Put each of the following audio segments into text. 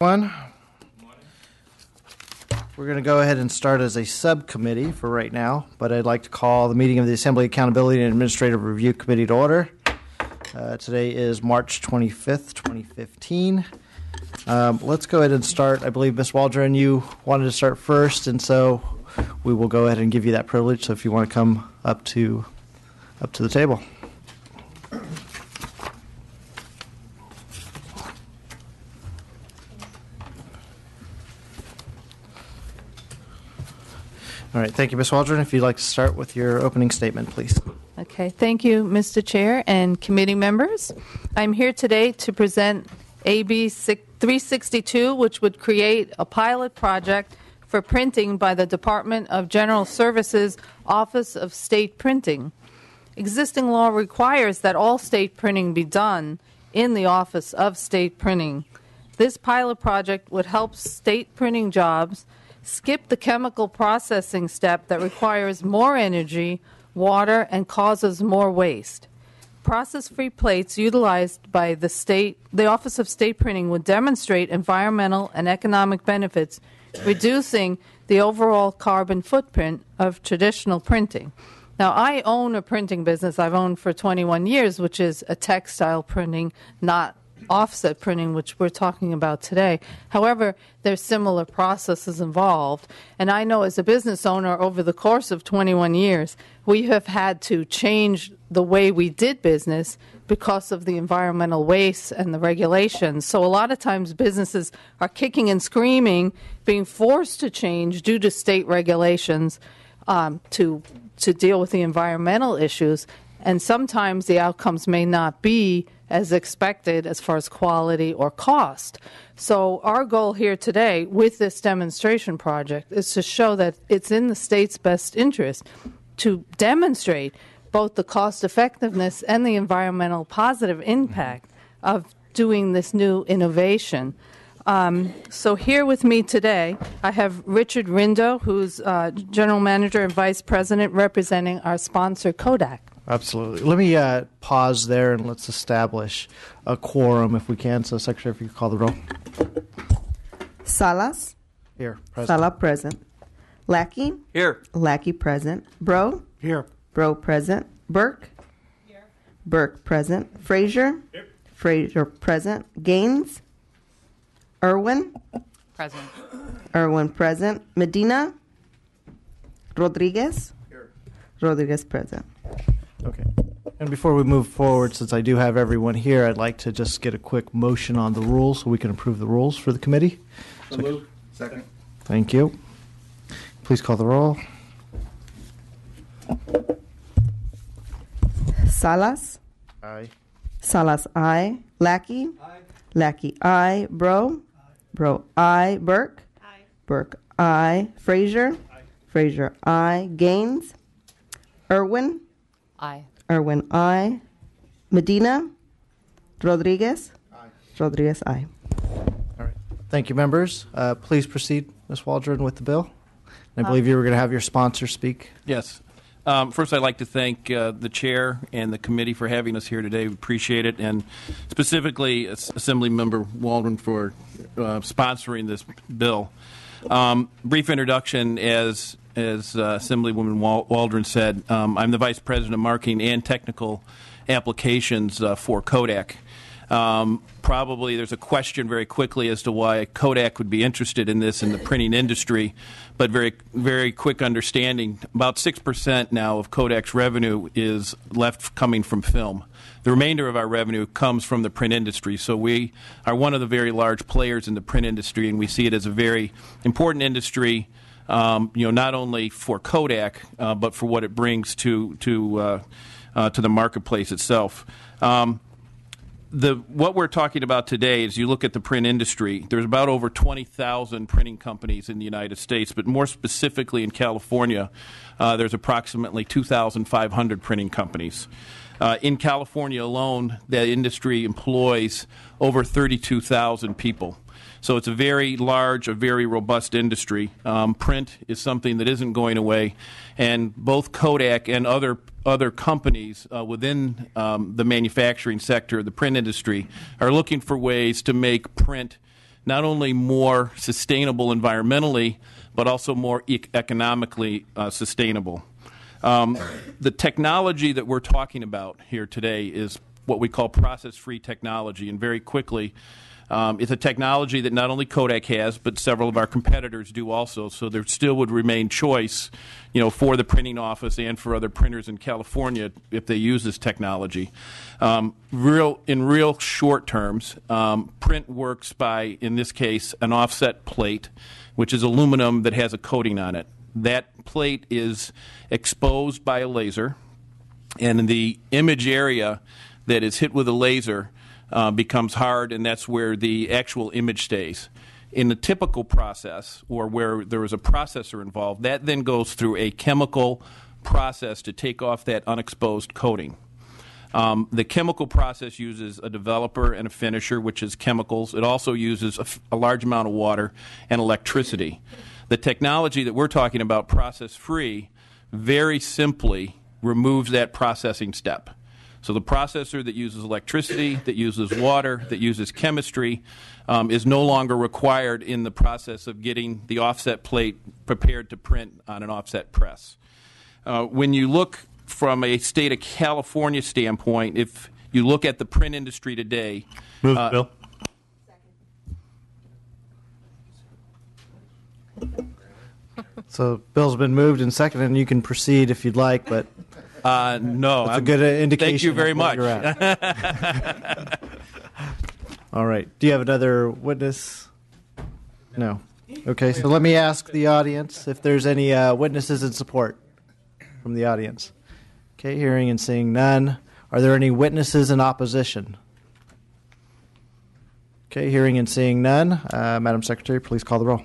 One. We're going to go ahead and start as a subcommittee for right now, but I'd like to call the meeting of the Assembly Accountability and Administrative Review Committee to order. Today is March 25th, 2015. Let's go ahead and start. I believe, Ms. Waldron, you wanted to start first, and so we will go ahead and give you that privilege. So if you want to come up to the table. All right. Thank you, Ms. Waldron. If you'd like to start with your opening statement, please. Okay. Thank you, Mr. Chair and committee members. I'm here today to present AB 362, which would create a pilot project for printing by the Department of General Services Office of State Printing. Existing law requires that all state printing be done in the Office of State Printing. This pilot project would help state printing jobs skip the chemical processing step that requires more energy, water, and causes more waste. Process-free plates utilized by the Office of State Printing would demonstrate environmental and economic benefits, reducing the overall carbon footprint of traditional printing. Now, I own a printing business I've owned for 21 years, which is a textile printing, not offset printing, which we're talking about today. However, there's similar processes involved. And I know as a business owner, over the course of 21 years, we have had to change the way we did business because of the environmental waste and the regulations. So a lot of times businesses are kicking and screaming, being forced to change due to state regulations to deal with the environmental issues. And sometimes the outcomes may not be as expected as far as quality or cost. So our goal here today with this demonstration project is to show that it's in the state's best interest to demonstrate both the cost effectiveness and the environmental positive impact of doing this new innovation. So here with me today, I have Richard Rindo, who's General Manager and Vice President representing our sponsor, Kodak. Absolutely. Let me pause there and let's establish a quorum if we can. So, Secretary, if you could call the roll. Salas. Here. Present. Sala present. Lackey. Here. Lackey present. Bro. Here. Bro present. Burke. Here. Burke present. Frazier. Here. Frazier present. Gaines. Irwin. Present. Irwin present. Medina. Rodriguez. Here. Rodriguez present. Okay. And before we move forward, since I do have everyone here, I'd like to just get a quick motion on the rules so we can approve the rules for the committee. So moved. Second. Thank you. Please call the roll. Salas. Aye. Salas aye. Lackey. Aye. Lackey aye. Bro. Aye. Bro aye. Burke. Aye. Burke aye. Frazier. Aye. Frazier aye. Gaines. Irwin. Aye. Irwin aye. Medina. Rodriguez. Aye. Rodriguez aye. All right. Thank you, members. Please proceed, Ms. Waldron, with the bill. And I believe you were going to have your sponsor speak. Yes. First, I'd like to thank the chair and the committee for having us here today. We appreciate it, and specifically Assemblymember Waldron for sponsoring this bill. Brief introduction, as Assemblywoman Waldron said, I'm the Vice President of Marketing and Technical Applications for Kodak. Probably there's a question very quickly as to why Kodak would be interested in this in the printing industry, but very, very quick understanding. About 6% now of Kodak's revenue is left coming from film. The remainder of our revenue comes from the print industry, so we are one of the very large players in the print industry, and we see it as a very important industry, not only for Kodak, but for what it brings to the marketplace itself. What we're talking about today is you look at the print industry, there's about over 20,000 printing companies in the United States, but more specifically in California, there's approximately 2,500 printing companies. In California alone, the industry employs over 32,000 people. So it's a very large, a very robust industry. Print is something that isn't going away, and both Kodak and other companies within the manufacturing sector, the print industry, are looking for ways to make print not only more sustainable environmentally, but also more economically sustainable. The technology that we're talking about here today is what we call process-free technology, and very quickly, it's a technology that not only Kodak has, but several of our competitors do also. So there still would remain choice, for the printing office and for other printers in California if they use this technology. In real short terms, print works by, in this case, an offset plate, which is aluminum that has a coating on it. That plate is exposed by a laser, and the image area that is hit with a laser becomes hard, and that's where the actual image stays. In the typical process, or where there is a processor involved, that then goes through a chemical process to take off that unexposed coating. The chemical process uses a developer and a finisher, which is chemicals. It also uses a large amount of water and electricity. The technology that we're talking about, process-free, very simply removes that processing step. So the processor that uses electricity, that uses water, that uses chemistry, is no longer required in the process of getting the offset plate prepared to print on an offset press. When you look from a state of California standpoint, if you look at the print industry today... Move, Bill. So Bill's been moved and seconded, and you can proceed if you'd like, but no, that's a good indication. Thank you very of where much. you're at. All right. Do you have another witness? No. Okay, so let me ask the audience if there's any witnesses in support from the audience. Okay, hearing and seeing none. Are there any witnesses in opposition? Okay, hearing and seeing none. Madam Secretary, please call the roll.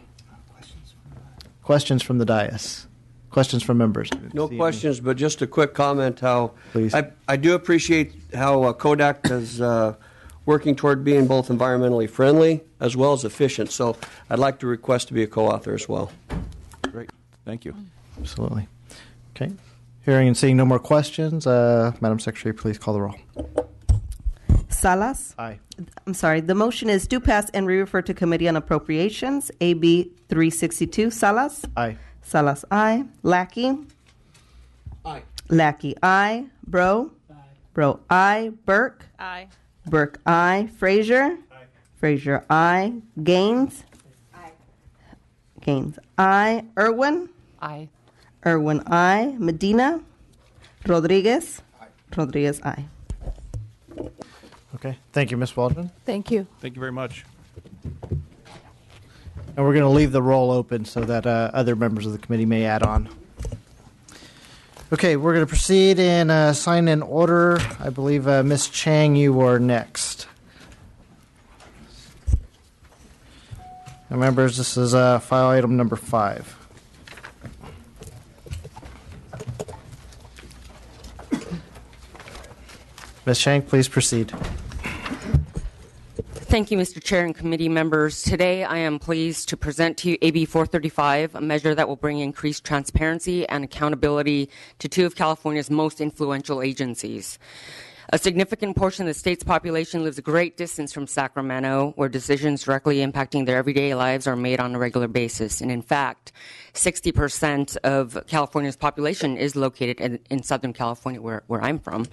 Questions from the dais. Questions from members. No questions, but just a quick comment. Please. I do appreciate how Kodak is working toward being both environmentally friendly as well as efficient. So I'd like to request to be a co-author as well. Great. Thank you. Absolutely. Okay. Hearing and seeing no more questions, Madam Secretary, please call the roll. Salas? Aye. I'm sorry. The motion is do pass and re-refer to Committee on Appropriations. AB 362. Salas? Aye. Salas, aye. Lackey? Aye. Lackey, aye. Bro? Aye. Bro, aye. Burke? Aye. Burke, aye. Frazier? Aye. Frazier, aye. Gaines? Aye. Gaines, aye. Irwin? Aye. Irwin, aye. Medina? Rodriguez? Aye. Rodriguez, aye. Okay. Thank you, Ms. Waldron. Thank you. Thank you very much. And we're going to leave the roll open so that other members of the committee may add on. Okay, we're going to proceed and sign in order. I believe, Ms. Chang, you are next. Now, members, this is file item number 5. Ms. Chang, please proceed. Thank you, Mr. Chair and committee members. Today, I am pleased to present to you AB 435, a measure that will bring increased transparency and accountability to two of California's most influential agencies. A significant portion of the state's population lives a great distance from Sacramento, where decisions directly impacting their everyday lives are made on a regular basis. And in fact, 60% of California's population is located in Southern California, where I'm from.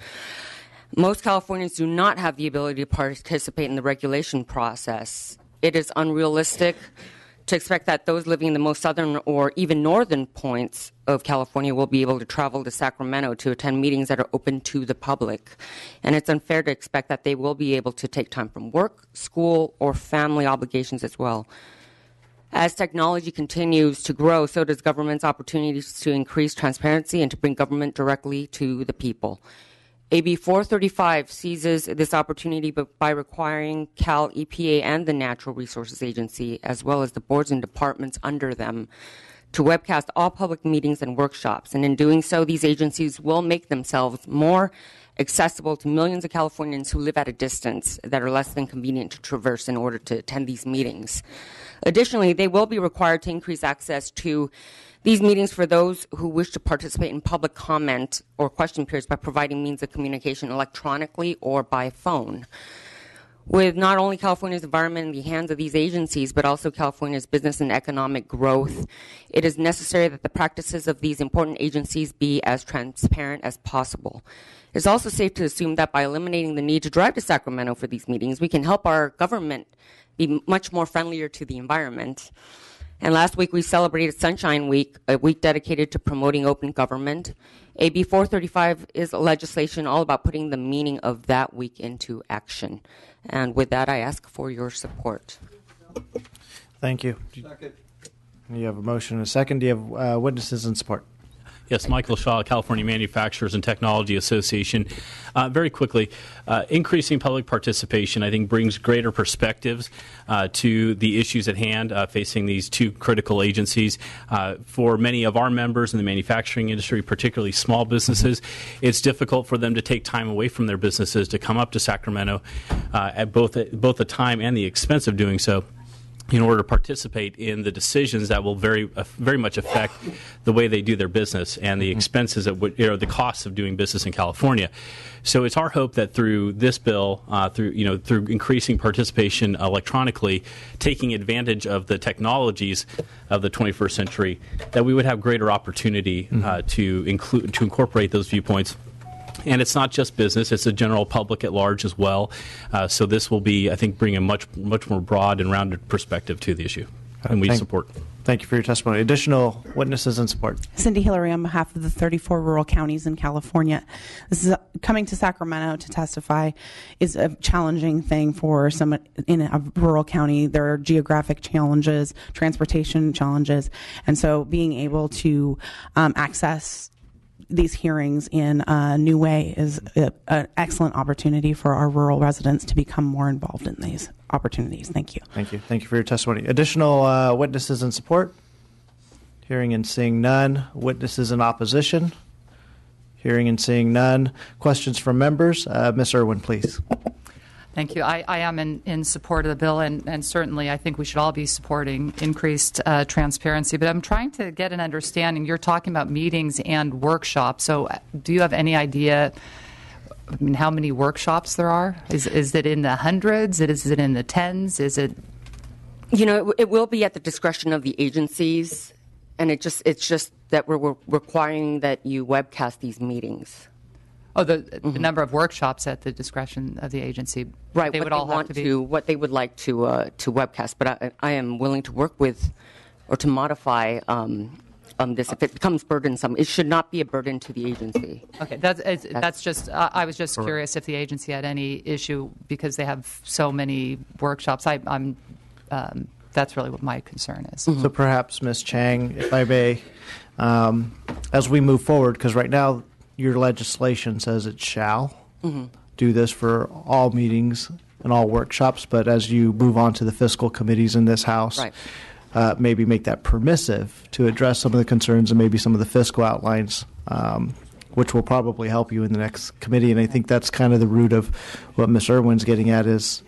Most Californians do not have the ability to participate in the regulation process. It is unrealistic to expect that those living in the most southern or even northern points of California will be able to travel to Sacramento to attend meetings that are open to the public. And it's unfair to expect that they will be able to take time from work, school, or family obligations as well. As technology continues to grow, so does government's opportunities to increase transparency and to bring government directly to the people. AB 435 seizes this opportunity by requiring Cal EPA and the Natural Resources Agency, as well as the boards and departments under them, to webcast all public meetings and workshops. And in doing so, these agencies will make themselves more accessible to millions of Californians who live at a distance that are less than convenient to traverse in order to attend these meetings. Additionally, they will be required to increase access to these meetings for those who wish to participate in public comment or question periods by providing means of communication electronically or by phone. With not only California's environment in the hands of these agencies, but also California's business and economic growth, it is necessary that the practices of these important agencies be as transparent as possible. It's also safe to assume that by eliminating the need to drive to Sacramento for these meetings, we can help our government be much more friendlier to the environment. And last week we celebrated Sunshine Week, a week dedicated to promoting open government. AB 435 is legislation all about putting the meaning of that week into action. And with that, I ask for your support. Thank you. Second. You have a motion and a second. Do you have witnesses in support? Yes, Michael Shaw, California Manufacturers and Technology Association. Very quickly, increasing public participation, I think, brings greater perspectives to the issues at hand facing these two critical agencies. For many of our members in the manufacturing industry, particularly small businesses, it's difficult for them to take time away from their businesses to come up to Sacramento at both the time and the expense of doing so, in order to participate in the decisions that will very much affect the way they do their business and the expenses the costs of doing business in California. So it's our hope that through this bill, through increasing participation electronically, taking advantage of the technologies of the 21st century, that we would have greater opportunity to incorporate those viewpoints. And it's not just business; it's the general public at large as well. So this will be, I think, bring a much more broad and rounded perspective to the issue, and we support. Thank you for your testimony. Additional witnesses in support. Cindy Hillary on behalf of the 34 rural counties in California. This is coming to Sacramento to testify is a challenging thing for someone in a rural county. There are geographic challenges, transportation challenges, and so being able to access these hearings in a new way is an excellent opportunity for our rural residents to become more involved in these opportunities. Thank you. Thank you. Thank you for your testimony. Additional witnesses in support? Hearing and seeing none. Witnesses in opposition? Hearing and seeing none. Questions from members? Ms. Irwin, please. Thank you. I am in support of the bill, and certainly I think we should all be supporting increased transparency. But I'm trying to get an understanding. You're talking about meetings and workshops. So do you have any idea how many workshops there are? Is it in the hundreds? Is it in the tens? Is it? It will be at the discretion of the agencies, and it's just that we're requiring that you webcast these meetings. Oh, the number of workshops at the discretion of the agency. Right, they would all have to be what they would like to webcast. But I am willing to work with or to modify this if it becomes burdensome. It should not be a burden to the agency. Okay, that's just. I was just curious if the agency had any issue because they have so many workshops. I'm. That's really what my concern is. So perhaps, Ms. Chang, if I may, as we move forward, because right now your legislation says it shall do this for all meetings and all workshops, but as you move on to the fiscal committees in this House, right. Maybe make that permissive to address some of the concerns and maybe some of the fiscal outlines, which will probably help you in the next committee. And I think that's kind of the root of what Ms. Irwin's getting at is,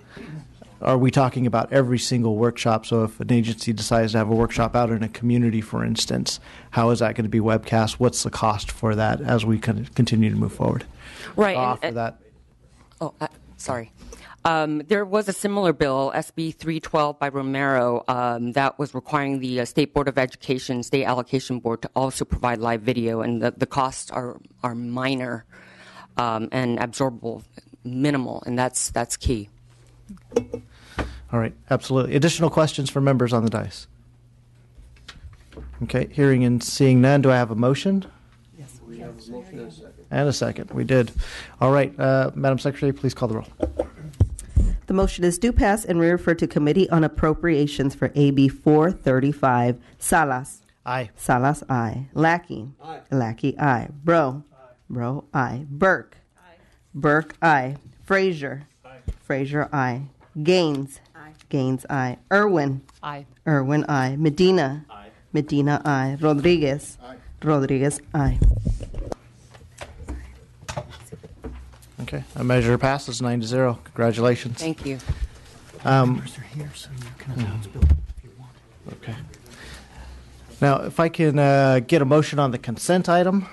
are we talking about every single workshop? So if an agency decides to have a workshop out in a community, for instance, how is that going to be webcast? What's the cost for that as we continue to move forward? Right. For that. Oh, sorry. There was a similar bill, SB 312 by Romero, that was requiring the State Board of Education, State Allocation Board, to also provide live video, and the costs are minor and absorbable, minimal, and that's key. All right, absolutely. Additional questions from members on the dais? Okay, hearing and seeing none, do I have a motion? Yes, we have a motion and a second. And a second, we did. All right, Madam Secretary, please call the roll. The motion is due pass and refer to Committee on Appropriations for AB 435. Salas. Aye. Salas, aye. Lackey. Aye. Lackey, aye. Bro. Aye. Bro, aye. Burke. Aye. Burke, aye. Frazier. Aye. Frazier, aye. Gaines. Aye. Gaines, aye. Irwin. Aye. Irwin, aye. Medina. Aye. Medina, aye. Rodriguez. Aye. Rodriguez, aye. Okay, a measure passes 9-0. Congratulations. Thank you. Members are here, so you can announce bill if you want. Okay. Now, if I can get a motion on the consent item.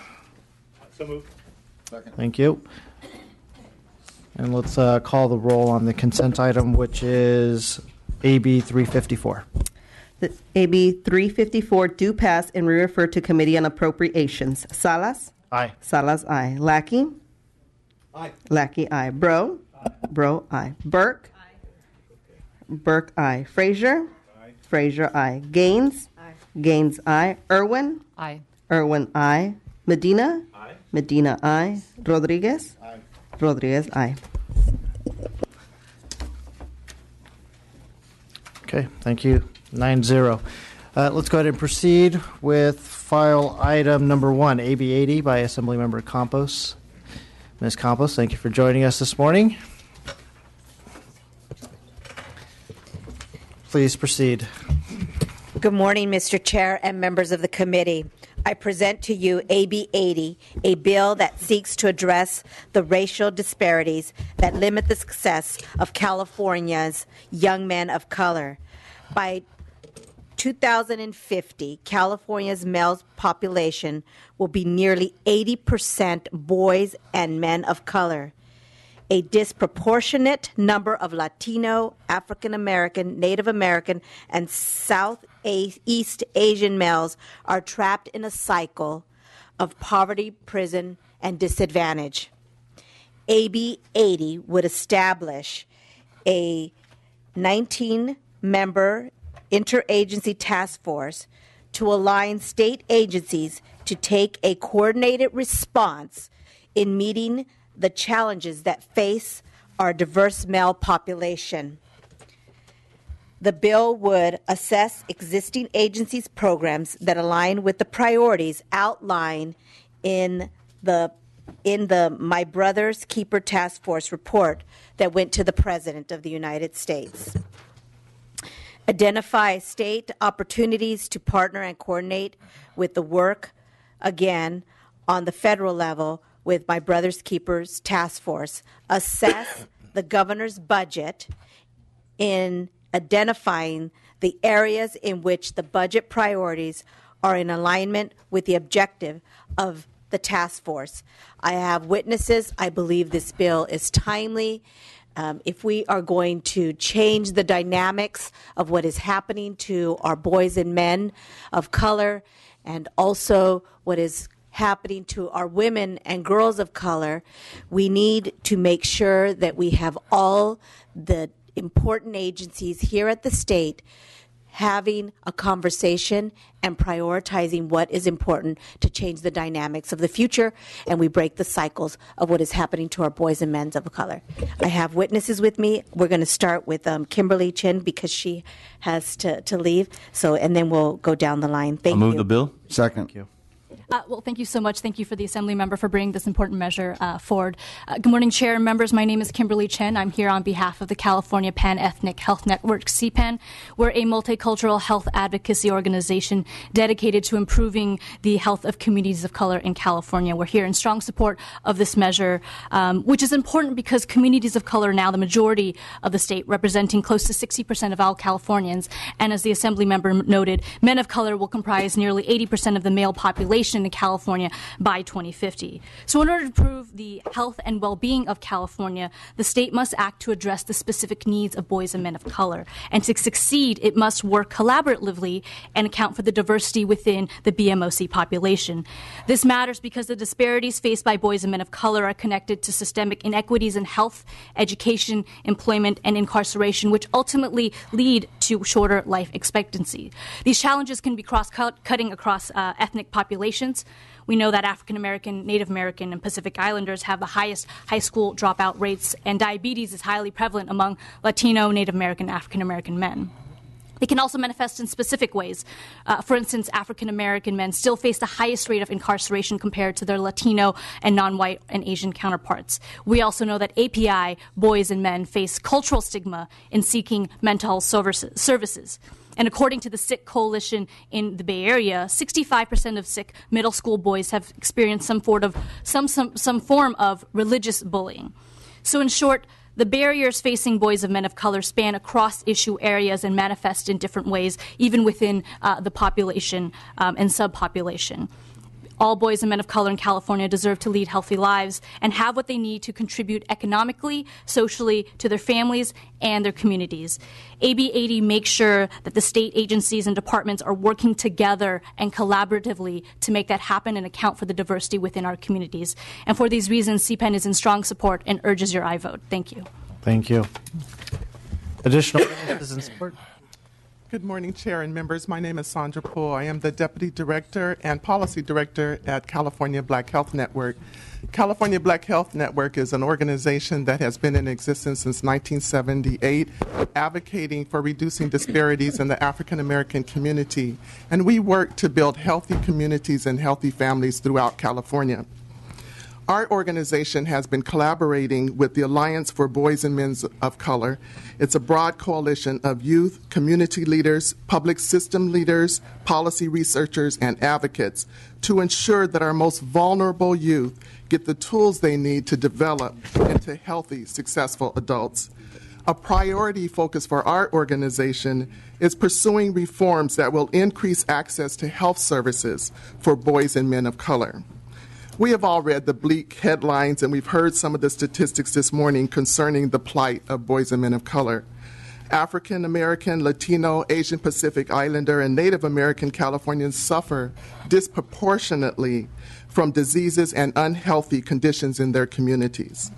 So moved. Second. Thank you. And let's call the roll on the consent item, which is AB 354. The AB 354 do pass and re-refer to Committee on Appropriations. Salas? Aye. Salas, aye. Lackey? Aye. Lackey, aye. Bro? Aye. Bro, aye. Burke? Aye. Burke, aye. Frazier? Aye. Frazier, aye. Gaines? Aye. Gaines, aye. Irwin? Aye. Irwin, aye. Medina? Aye. Medina, aye. Rodriguez? Aye. Rodriguez, aye. Okay, thank you. 9-0. Let's go ahead and proceed with file item number 1, AB 80 by Assemblymember Campos. Ms. Campos, thank you for joining us this morning. Please proceed. Good morning, Mr. Chair and members of the committee. I present to you AB 80, a bill that seeks to address the racial disparities that limit the success of California's young men of color. By 2050, California's male population will be nearly 80% boys and men of color. A disproportionate number of Latino, African American, Native American, and Southeast Asian males are trapped in a cycle of poverty, prison, and disadvantage. AB 80 would establish a 19-member interagency task force to align state agencies to take a coordinated response in meeting the challenges that face our diverse male population. The bill would assess existing agencies' programs that align with the priorities outlined in the My Brother's Keeper Task Force report that went to the President of the United States. Identify state opportunities to partner and coordinate with the work, again, on the federal level with My Brother's Keepers Task Force. Assess the governor's budget in identifying the areas in which the budget priorities are in alignment with the objective of the task force. I have witnesses. I believe this bill is timely. If we are going to change the dynamics of what is happening to our boys and men of color, and also what is happening to our women and girls of color, we need to make sure that we have all the important agencies here at the state having a conversation and prioritizing what is important to change the dynamics of the future, and we break the cycles of what is happening to our boys and men of color. I have witnesses with me. We're going to start with Kimberly Chin because she has to leave. So, and then we'll go down the line. Thank you. I'll move the bill. Second. Thank you. Well, thank you so much. Thank you for the Assembly member for bringing this important measure forward. Good morning, Chair and members. My name is Kimberly Chen. I'm here on behalf of the California Pan-Ethnic Health Network, CPAN. We're a multicultural health advocacy organization dedicated to improving the health of communities of color in California. We're here in strong support of this measure, which is important because communities of color are now the majority of the state, representing close to 60% of all Californians. And as the Assembly member noted, men of color will comprise nearly 80% of the male population in California by 2050. So in order to improve the health and well-being of California, the state must act to address the specific needs of boys and men of color. And to succeed, it must work collaboratively and account for the diversity within the BMOC population. This matters because the disparities faced by boys and men of color are connected to systemic inequities in health, education, employment, and incarceration, which ultimately lead to shorter life expectancy. These challenges can be cross-cutting across ethnic populations. We know that African American, Native American, and Pacific Islanders have the highest high school dropout rates, and diabetes is highly prevalent among Latino, Native American, African American men. They can also manifest in specific ways. For instance, African American men still face the highest rate of incarceration compared to their Latino and non-white and Asian counterparts. We also know that API boys and men face cultural stigma in seeking mental health services. And according to the Sikh Coalition in the Bay Area, 65% of Sikh middle school boys have experienced some form of religious bullying. So in short, the barriers facing boys and men of color span across issue areas and manifest in different ways, even within the population and subpopulation. All boys and men of color in California deserve to lead healthy lives and have what they need to contribute economically, socially, to their families and their communities. AB 80 makes sure that the state agencies and departments are working together and collaboratively to make that happen and account for the diversity within our communities. And for these reasons, CPEN is in strong support and urges your aye vote. Thank you. Thank you. Additional citizen support? Good morning, Chair and members. My name is Sandra Poole. I am the Deputy Director and Policy Director at California Black Health Network. California Black Health Network is an organization that has been in existence since 1978, advocating for reducing disparities in the African American community. And we work to build healthy communities and healthy families throughout California. Our organization has been collaborating with the Alliance for Boys and Men of Color. It's a broad coalition of youth, community leaders, public system leaders, policy researchers, and advocates to ensure that our most vulnerable youth get the tools they need to develop into healthy, successful adults. A priority focus for our organization is pursuing reforms that will increase access to health services for boys and men of color. We have all read the bleak headlines, and we've heard some of the statistics this morning concerning the plight of boys and men of color. African American, Latino, Asian Pacific Islander, and Native American Californians suffer disproportionately from diseases and unhealthy conditions in their communities.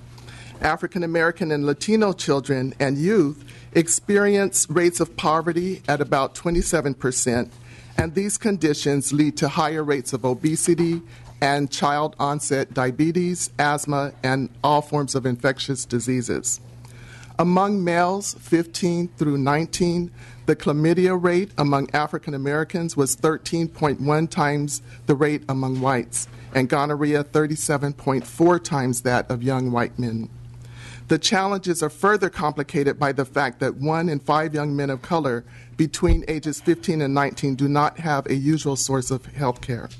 African American and Latino children and youth experience rates of poverty at about 27%, and these conditions lead to higher rates of obesity and child-onset diabetes, asthma, and all forms of infectious diseases. Among males 15 through 19, the chlamydia rate among African Americans was 13.1 times the rate among whites, and gonorrhea 37.4 times that of young white men. The challenges are further complicated by the fact that 1 in 5 young men of color between ages 15 and 19 do not have a usual source of health care.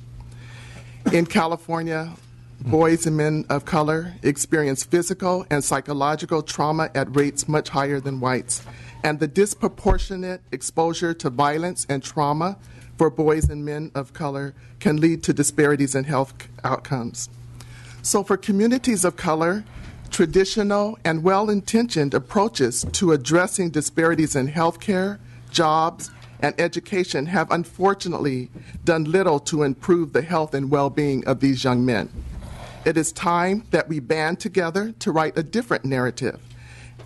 In California, boys and men of color experience physical and psychological trauma at rates much higher than whites, and the disproportionate exposure to violence and trauma for boys and men of color can lead to disparities in health outcomes. So for communities of color, traditional and well-intentioned approaches to addressing disparities in health care, jobs, and education have unfortunately done little to improve the health and well-being of these young men. It is time that we band together to write a different narrative.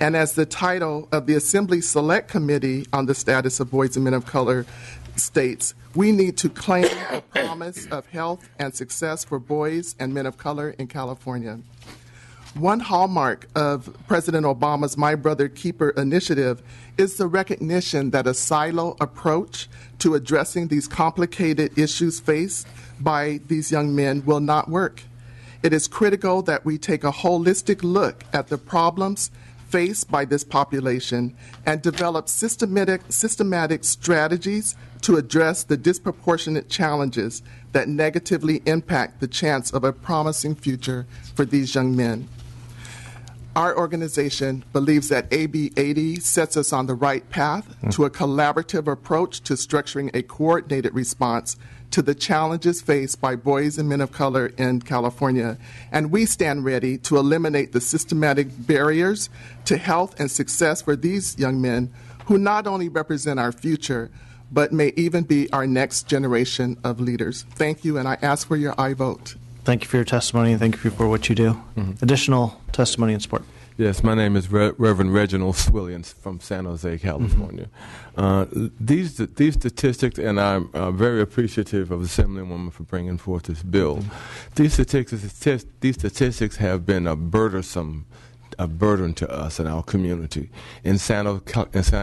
And as the title of the Assembly Select Committee on the Status of Boys and Men of Color states, we need to claim the promise of health and success for boys and men of color in California. One hallmark of President Obama's My Brother Keeper initiative is the recognition that a silo approach to addressing these complicated issues faced by these young men will not work. It is critical that we take a holistic look at the problems faced by this population and develop systematic strategies to address the disproportionate challenges that negatively impact the chance of a promising future for these young men. Our organization believes that AB 80 sets us on the right path to a collaborative approach to structuring a coordinated response to the challenges faced by boys and men of color in California. And we stand ready to eliminate the systematic barriers to health and success for these young men who not only represent our future, but may even be our next generation of leaders. Thank you, and I ask for your aye vote. Thank you for your testimony, and thank you for what you do. Additional testimony and support. Yes, my name is Reverend Reginald Swillians from San Jose, California. These statistics, and I'm very appreciative of Assemblywoman for bringing forth this bill. These statistics have been a burden to us and our community. In Santa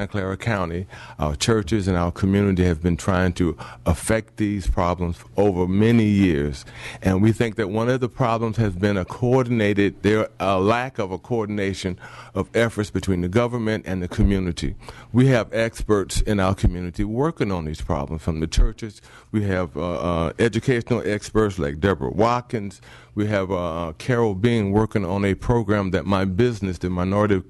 Clara County, our churches and our community have been trying to affect these problems over many years. And we think that one of the problems has been a lack of a coordination of efforts between the government and the community. We have experts in our community working on these problems. From the churches, we have educational experts like Deborah Watkins. We have Carol Bean working on a program that my business, the Minority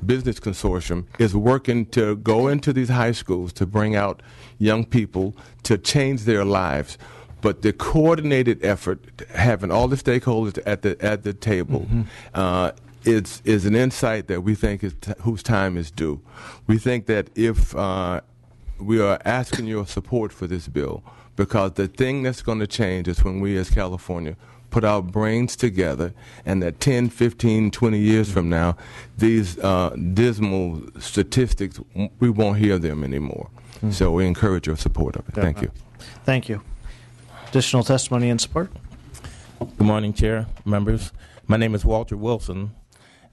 Business Consortium, is working to go into these high schools to bring out young people to change their lives. but the coordinated effort, having all the stakeholders at the table, is an insight that we think whose time is due. We think that if we are asking your support for this bill, because the thing that's going to change is when we as California put our brains together, and that 10, 15, 20 years from now, these dismal statistics, we won't hear them anymore. So we encourage your support of it. Thank you. Thank you. Additional testimony and support? Good morning, Chair, members. My name is Walter Wilson,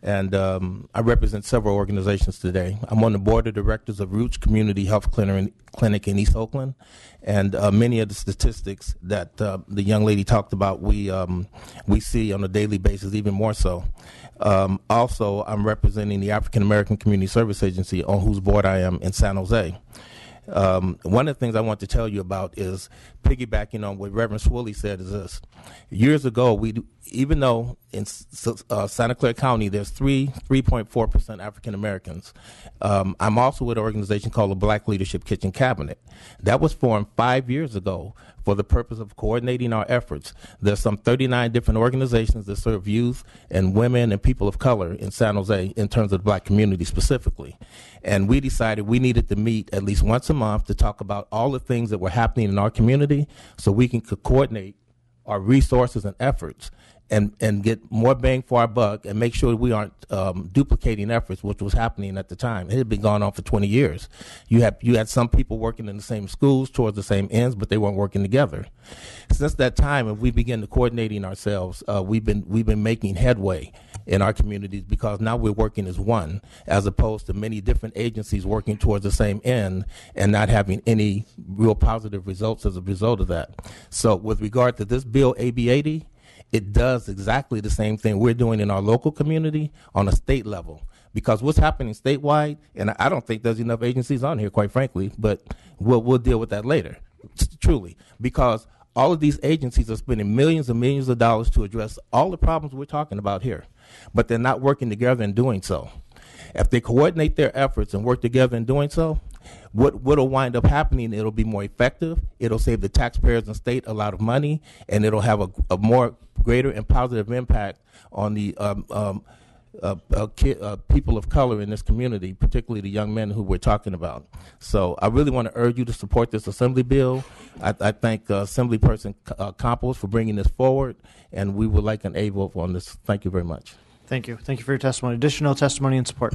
and I represent several organizations today. I'm on the board of directors of Roots Community Health Clinic in East Oakland, and many of the statistics that the young lady talked about, we see on a daily basis, even more so. Also, I'm representing the African American Community Service Agency, on whose board I am in San Jose. One of the things I want to tell you about is piggybacking on what Reverend Swilly said is this. Years ago, even though in Santa Clara County there's 3.4% African Americans, I'm also with an organization called the Black Leadership Kitchen Cabinet. That was formed 5 years ago for the purpose of coordinating our efforts. There's some 39 different organizations that serve youth and women and people of color in San Jose in terms of the black community specifically. And we decided we needed to meet at least once a month to talk about all the things that were happening in our community so we can coordinate our resources and efforts and get more bang for our buck and make sure we aren't duplicating efforts, which was happening at the time. It had been going on for 20 years. You had some people working in the same schools towards the same ends, but they weren't working together. Since that time, and we began to coordinating ourselves, we've been making headway in our communities because now we're working as one, as opposed to many different agencies working towards the same end and not having any real positive results as a result of that. So with regard to this bill, AB 80, it does exactly the same thing we're doing in our local community on a state level. Because what's happening statewide, and I don't think there's enough agencies on here, quite frankly, but we'll deal with that later, truly. Because all of these agencies are spending millions and millions of dollars to address all the problems we're talking about here, but they're not working together in doing so. If they coordinate their efforts and work together in doing so, what'll wind up happening, it'll be more effective, it'll save the taxpayers and state a lot of money, and it'll have a more greater and positive impact on the people of color in this community, particularly the young men who we're talking about. So I really want to urge you to support this Assembly bill. I thank Assemblyperson Campos for bringing this forward, and we would like an A vote on this. Thank you very much. Thank you. Thank you for your testimony. Additional testimony and support.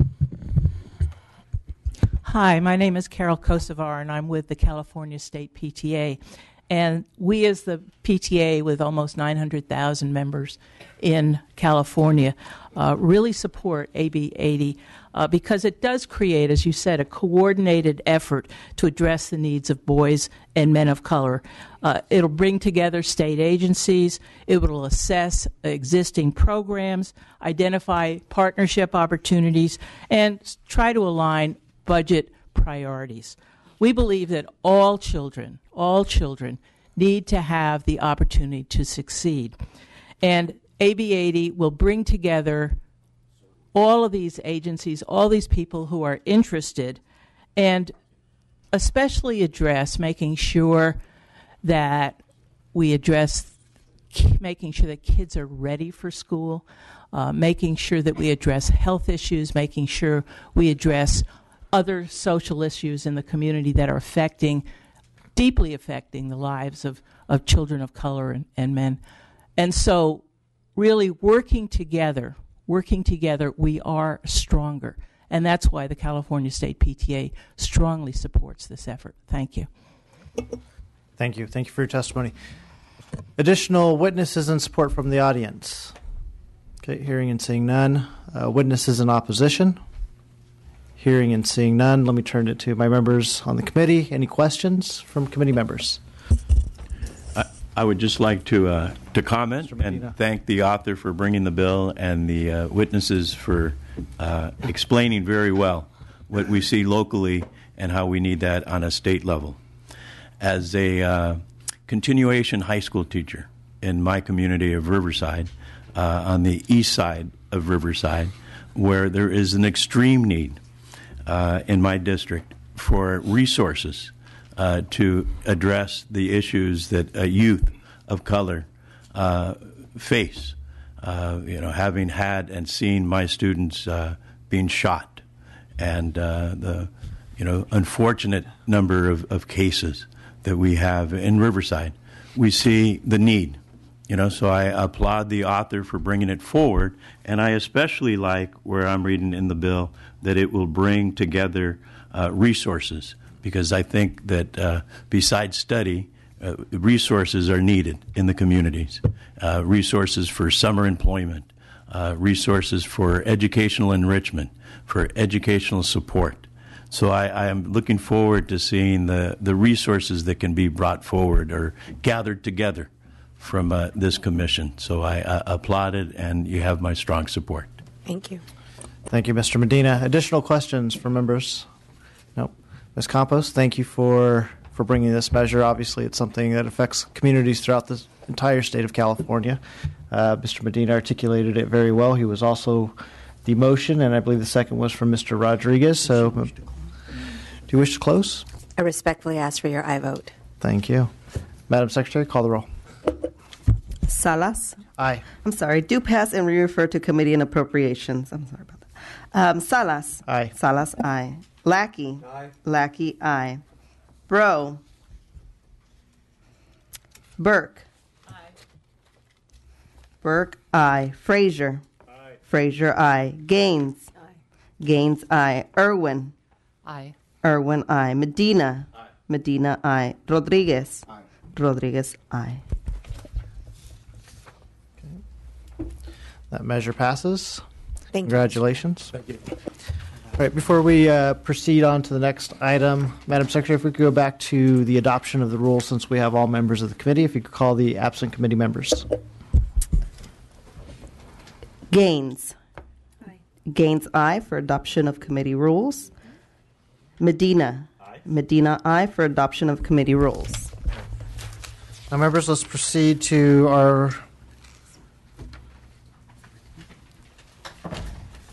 Hi, my name is Carol Kosovar, and I'm with the California State PTA. And we, as the PTA with almost 900,000 members in California, really support AB 80 because it does create, as you said, a coordinated effort to address the needs of boys and men of color. It'll bring together state agencies. It will assess existing programs, identify partnership opportunities, and try to align budget priorities. We believe that all children need to have the opportunity to succeed. And AB 80 will bring together all of these agencies, all these people who are interested, and especially address making sure that we address making sure that kids are ready for school, making sure that we address health issues, making sure we address other social issues in the community that are deeply affecting the lives of children of color and men. And so really working together, we are stronger. And that's why the California State PTA strongly supports this effort. Thank you. Thank you. Thank you for your testimony. Additional witnesses and support from the audience. Okay, hearing and seeing none. Witnesses in opposition. Hearing and seeing none, let me turn it to my members on the committee. Any questions from committee members? I would just like to comment and thank the author for bringing the bill and the witnesses for explaining very well what we see locally and how we need that on a state level. As a continuation high school teacher in my community of Riverside, on the east side of Riverside, where there is an extreme need in my district for resources to address the issues that youth of color face. Having had and seen my students being shot, and the unfortunate number of cases that we have in Riverside, we see the need. So I applaud the author for bringing it forward, and I especially like where I'm reading in the bill that it will bring together resources, because I think that besides study, resources are needed in the communities. Resources for summer employment, resources for educational enrichment, for educational support. So I am looking forward to seeing the resources that can be brought forward or gathered together from this commission. So I applaud it, and you have my strong support. Thank you. Thank you, Mr. Medina. Additional questions from members? Nope. Ms. Campos, thank you for bringing this measure. Obviously, it's something that affects communities throughout the entire state of California. Mr. Medina articulated it very well. He was also the motion, and I believe the second was from Mr. Rodriguez. So, do you wish to close? I respectfully ask for your aye vote. Thank you. Madam Secretary, call the roll. Salas? Aye. I'm sorry. Do pass and re-refer to Committee on Appropriations. I'm sorry about that. Salas? Aye. Salas, aye. Lackey? Aye. Lackey, aye. Bro? Burke? Aye. Burke, aye. Frazier? Aye. Frazier, aye. Gaines? Aye. Gaines, aye. Irwin? Aye. Irwin, aye. Medina? Aye. Medina, aye. Rodriguez? Aye. Rodriguez, aye. That measure passes. Thank you. Congratulations. Thank you. All right, before we proceed on to the next item, Madam Secretary, if we could go back to the adoption of the rules, since we have all members of the committee, if you could call the absent committee members. Gaines? Aye. Gaines, aye for adoption of committee rules. Medina? Aye. Medina, aye for adoption of committee rules. Now, members, let's proceed to our...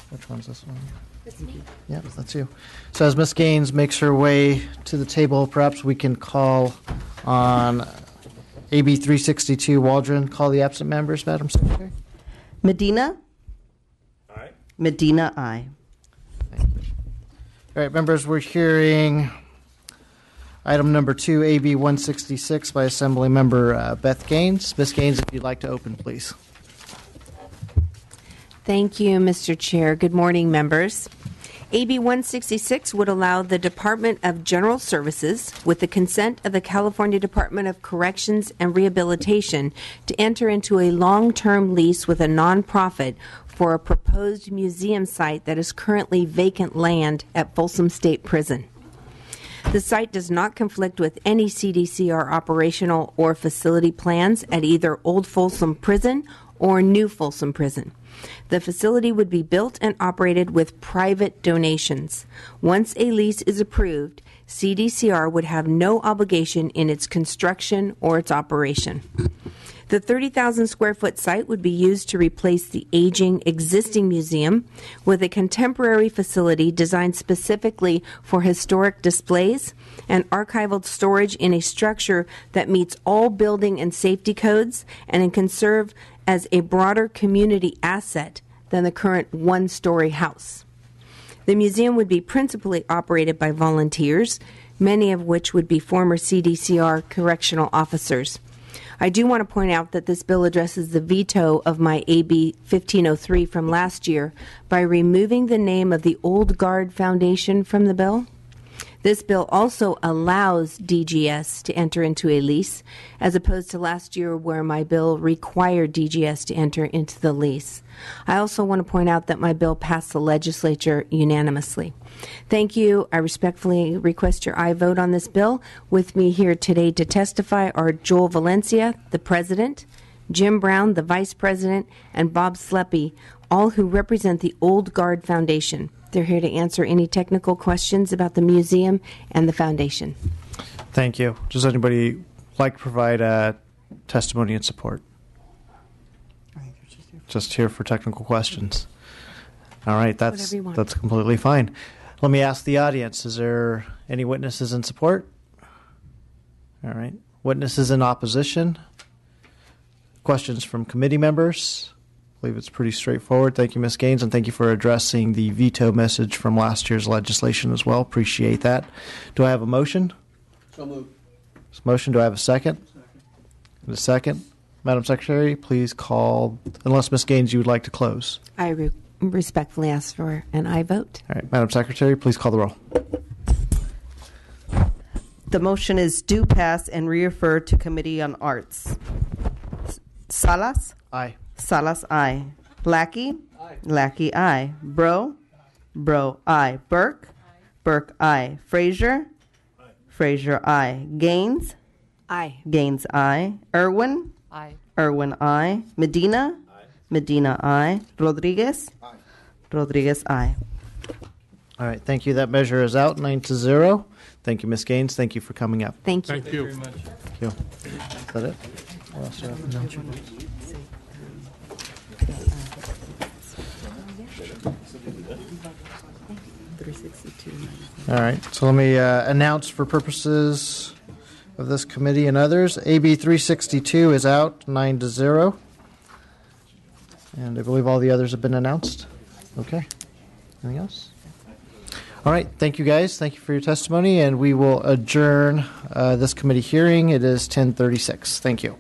Which one's this one? That's me. Yeah, that's you. So as Ms. Gaines makes her way to the table, perhaps we can call on AB 362 Waldron. Call the absent members, Madam Secretary. Medina? Aye. Medina, aye. All right, members, we're hearing item number 2, AB 166 by Assembly Member Beth Gaines. Ms. Gaines, if you'd like to open, please. Thank you, Mr. Chair. Good morning, members. AB 166 would allow the Department of General Services, with the consent of the California Department of Corrections and Rehabilitation, to enter into a long-term lease with a nonprofit for a proposed museum site that is currently vacant land at Folsom State Prison. The site does not conflict with any CDCR operational or facility plans at either Old Folsom Prison or New Folsom Prison. The facility would be built and operated with private donations. Once a lease is approved, CDCR would have no obligation in its construction or its operation. The 30,000 square foot site would be used to replace the aging existing museum with a contemporary facility designed specifically for historic displays and archival storage in a structure that meets all building and safety codes and can serve as a broader community asset than the current one-story house. The museum would be principally operated by volunteers, many of which would be former CDCR correctional officers. I do want to point out that this bill addresses the veto of my AB 1503 from last year by removing the name of the Old Guard Foundation from the bill. This bill also allows DGS to enter into a lease, as opposed to last year where my bill required DGS to enter into the lease. I also want to point out that my bill passed the legislature unanimously. Thank you. I respectfully request your aye vote on this bill. With me here today to testify are Joel Valencia, the president, Jim Brown, the vice president, and Bob Sleppy, all who represent the Old Guard Foundation. They're here to answer any technical questions about the museum and the foundation. Thank you. Does anybody like to provide testimony and support? Just here for technical questions. All right, that's completely fine. Let me ask the audience, is there any witnesses in support? All right. Witnesses in opposition? Questions from committee members? I believe it's pretty straightforward. Thank you, Ms. Gaines, and thank you for addressing the veto message from last year's legislation as well. Appreciate that. Do I have a motion? So moved. Motion. Do I have a second? And a second. Madam Secretary, please call, unless Ms. Gaines, you would like to close. I respectfully ask for an aye vote. All right. Madam Secretary, please call the roll. The motion is do pass and refer to Committee on Arts. Salas? Aye. Salas, aye. Lackey? Aye. Lackey, aye. Bro? Bro, aye. Burke? Burke, aye. Frazier? Aye. Frazier, aye. Gaines? Aye. Gaines, aye. Irwin? Aye. Irwin, aye. Medina? Aye. Medina, aye. Rodriguez? Aye. Rodriguez, aye. All right. Thank you. That measure is out, 9-0. Thank you, Ms. Gaines. Thank you for coming up. Thank you. Thank you very much. Thank you. Is that it? What else do I have to know? All right, so let me announce for purposes of this committee and others, AB 362 is out, 9-0. And I believe all the others have been announced. Okay. Anything else? All right, thank you guys. Thank you for your testimony, and we will adjourn this committee hearing. It is 10:36. Thank you.